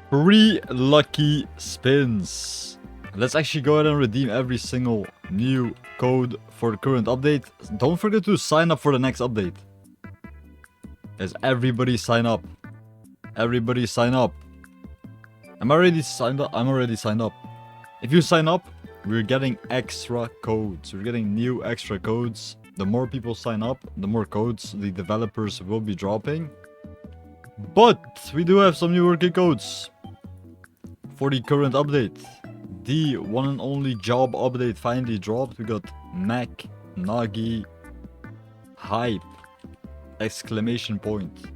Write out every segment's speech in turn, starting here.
3 lucky spins. Let's actually go ahead and redeem every single new code for the current update. Don't forget to sign up for the next update. Guys, everybody sign up. Everybody sign up. I'm already signed up. I'm already signed up. If you sign up, we're getting extra codes. We're getting new extra codes. The more people sign up, the more codes the developers will be dropping. But we do have some new working codes for the current update. The one and only job update finally dropped. We got MCNAGI Hype! Exclamation point.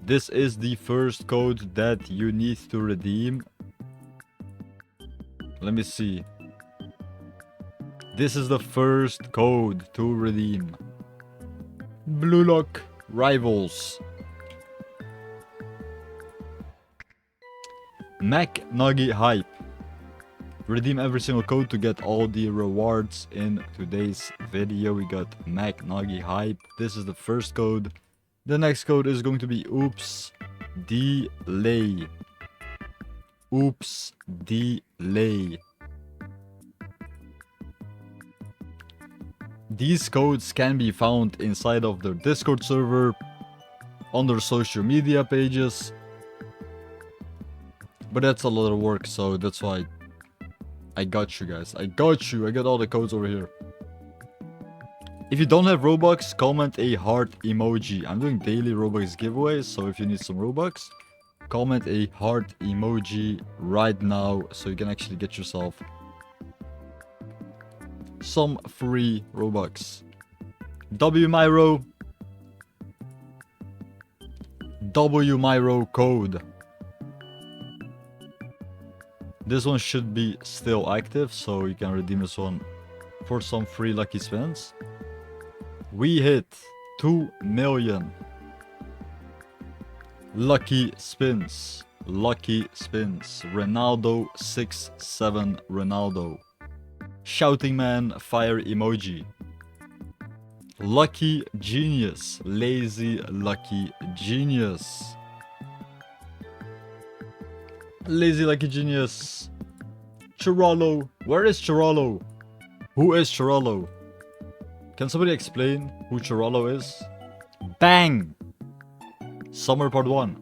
This is the first code that you need to redeem. Let me see. This is the first code to redeem. Blue Lock Rivals. MCNAGI Hype. Redeem every single code to get all the rewards in today's video. We got MCNAGI Hype. This is the first code. The next code is going to be Oops Delay. Oops Delay. These codes can be found inside of their Discord server, on their social media pages. But that's a lot of work, so that's why I got you guys. I got you. I got all the codes over here. If you don't have Robux, comment a heart emoji. I'm doing daily Robux giveaways, so if you need some Robux, comment a heart emoji right now so you can actually get yourself some free Robux. WMyro code. This one should be still active, so you can redeem this one for some free lucky spins. We hit 2 million lucky spins. Lucky spins. Ronaldo 67 Ronaldo. Shouting man fire emoji. Lucky genius. Lazy lucky genius. Lazy lucky genius. Chirolo. Where is Chirolo? Who is Chirolo? Can somebody explain who Chirolo is? Bang! Summer part 1.